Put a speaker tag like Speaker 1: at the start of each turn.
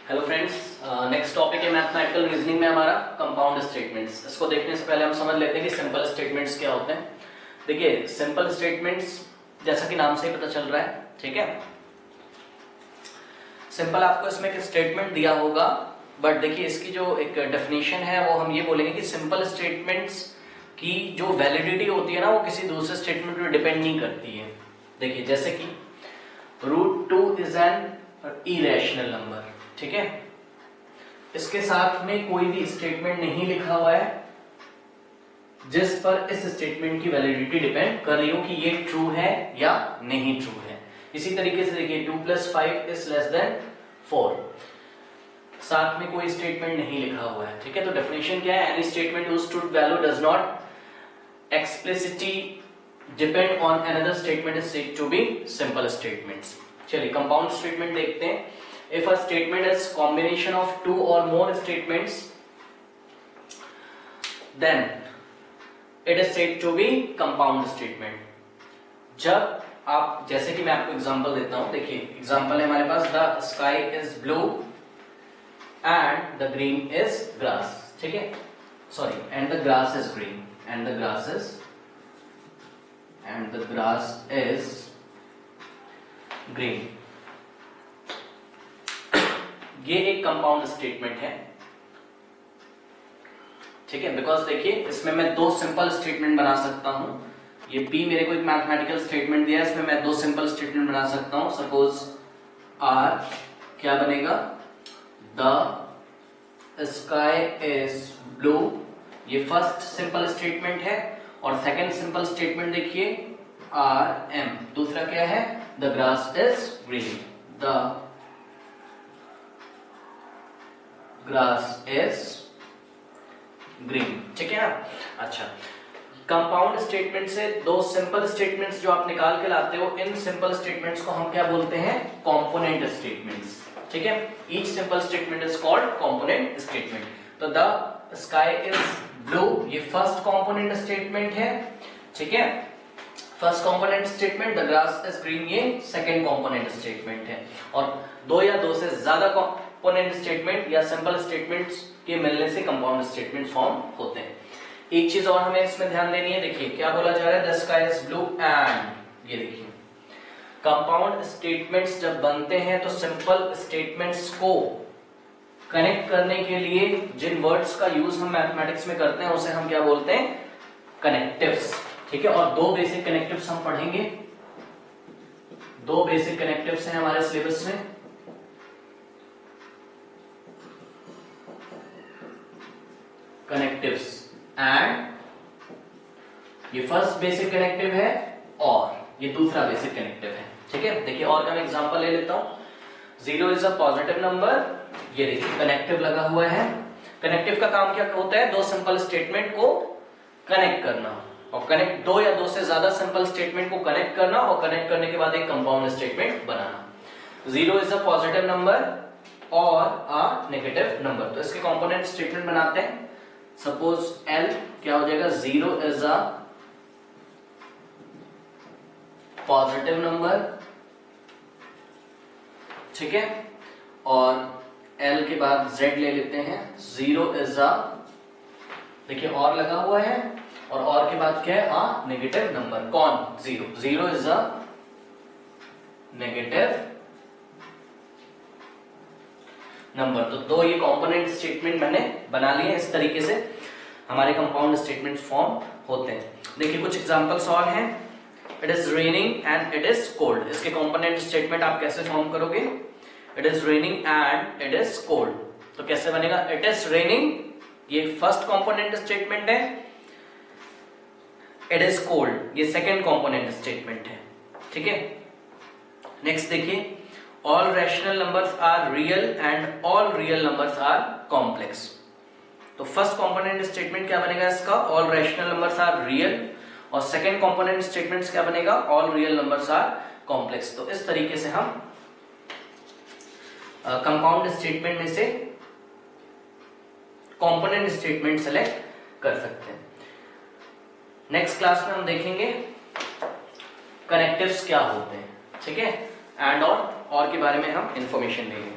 Speaker 1: Hello friends, next topic है mathematical reasoning में हमारा कंपाउंड स्टेटमेंट्स। इसको देखने से पहले हम समझ लेते हैं कि सिंपल स्टेटमेंट्स क्या होते हैं। देखिए, सिंपल स्टेटमेंट्स जैसा कि नाम से ही पता चल रहा है, ठीक है। सिंपल आपको इसमें एक स्टेटमेंट दिया होगा, बट देखिए इसकी जो एक डेफिनेशन है वो हम ये बोलेंगे कि सिंपल स्टेटमेंट्स की जो वैलिडिटी होती है ना, वो किसी दूसरे स्टेटमेंट पर डिपेंड नहीं करती है। देखिए जैसे कि √2 इज एन इरेशनल नंबर, ठीक है। इसके साथ में कोई भी स्टेटमेंट नहीं लिखा हुआ है जिस पर इस स्टेटमेंट की वैलिडिटी डिपेंड कर रही हो कि ये ट्रू है या नहीं ट्रू है। इसी तरीके से देखिए 2 + 5 इज लेस देन 4, साथ में कोई स्टेटमेंट नहीं लिखा हुआ है, ठीक है। तो डेफिनेशन क्या है? Any statement whose truth value does not explicitly depend on another statement is said to be simple statements। चलिए कंपाउंड स्टेटमेंट देखते हैं। If a statement is combination of 2 or more statements, then it is said to be compound statement। जब आप, जैसे कि मैं आपको example देता हूं, देखिए एग्जांपल है हमारे पास, the sky is blue and the green is grass, ठीक है। Sorry, and the grass is green, and the grass is green. ये एक कंपाउंड स्टेटमेंट है, ठीक है। बिकॉज देखिए इसमें मैं दो सिंपल स्टेटमेंट बना सकता हूं। ये P मेरे को एक मैथमेटिकल स्टेटमेंट दिया है, इसमें मैं दो सिंपल स्टेटमेंट बना सकता हूं। सपोज R क्या बनेगा? द स्काई इज ब्लू, ये फर्स्ट सिंपल स्टेटमेंट है। और सेकंड सिंपल स्टेटमेंट देखिए RM, दूसरा क्या है? The grass is green, the grass is green, ठीक है ना। अच्छा, कंपाउंड स्टेटमेंट से दो सिंपल स्टेटमेंट्स जो आप निकाल के लाते हो, इन सिंपल स्टेटमेंट्स को हम क्या बोलते हैं? कंपोनेंट स्टेटमेंट्स, ठीक है। Each simple statement is called component statement. तो द स्काई इज ब्लू ये फर्स्ट कंपोनेंट स्टेटमेंट है, ठीक है। First component statement, the grass is green ये सेकंड कंपोनेंट स्टेटमेंट है। और दो या दो से ज्यादा कंपोनेंट स्टेटमेंट या सिंपल स्टेटमेंट्स के मिलने से कंपाउंड स्टेटमेंट फॉर्म होते हैं। एक चीज और हमें इसमें ध्यान देनी है, देखिए क्या बोला जा रहा है? The sky is blue and, ये देखिए कंपाउंड स्टेटमेंट्स जब बनते हैं तो सिंपल स्टेटमेंट्स को कनेक्ट करने के लिए जिन वर्ड्स का यूज हम मैथमेटिक्स में करते हैं उसे हम क्या बोलते हैं? कनेक्टिव्स, ठीक है। और दो बेसिक कनेक्टिव्स हम पढ़ेंगे, दो बेसिक कनेक्टिव्स हैं हमारे सिलेबस में। कनेक्टिव्स एंड, ये फर्स्ट बेसिक कनेक्टिव है और ये दूसरा बेसिक कनेक्टिव है, ठीक है। देखिए और का मैं एग्जांपल ले लेता हूं। 0 इज अ पॉजिटिव नंबर, ये देखिए कनेक्टिव लगा हुआ है। कनेक्टिव का काम क्या होता है? दो सिंपल स्टेटमेंट को कनेक्ट करना, और कनेक्ट दो या दो से ज्यादा सिंपल स्टेटमेंट को कनेक्ट करना, और कनेक्ट करने के बाद एक compound statement banana. 0 is a positive number और अ नेगेटिव नंबर, तो इसके कंपोनेंट स्टेटमेंट बनाते हैं। सपोज L क्या हो जाएगा? 0 इज अ पॉजिटिव नंबर, ठीक है। और L के बाद Z ले लेते हैं। 0 इज अ, देखिए और लगा हुआ है, और के बाद क्या है? A negative number. कौन? 0 इज अ नेगेटिव नंबर। तो दो ये कंपोनेंट स्टेटमेंट मैंने बना लिए। इस तरीके से हमारे कंपाउंड स्टेटमेंट फॉर्म होते हैं। देखिए कुछ एग्जांपल्स और हैं। It is raining and it is cold, इसके कंपोनेंट स्टेटमेंट आप कैसे फॉर्म करोगे? It is raining and it is cold, तो कैसे बनेगा? इट इज रेनिंग ये फर्स्ट कंपोनेंट स्टेटमेंट है, इट इज कोल्ड ये सेकेंड कंपोनेंट स्टेटमेंट है, ठीक है। नेक्स्ट देखिए, all rational numbers are real and all real numbers are complex। तो फर्स्ट कंपोनेंट स्टेटमेंट क्या बनेगा इसका? all rational numbers are real, और सेकंड कंपोनेंट स्टेटमेंट क्या बनेगा? all real numbers are complex। तो इस तरीके से हम कंपाउंड स्टेटमेंट में से कंपोनेंट स्टेटमेंट सेलेक्ट कर सकते हैं। नेक्स्ट क्लास में हम देखेंगे कनेक्टिव्स क्या होते हैं, ठीक है। एंड और के बारे में हम इंफॉर्मेशन लेंगे।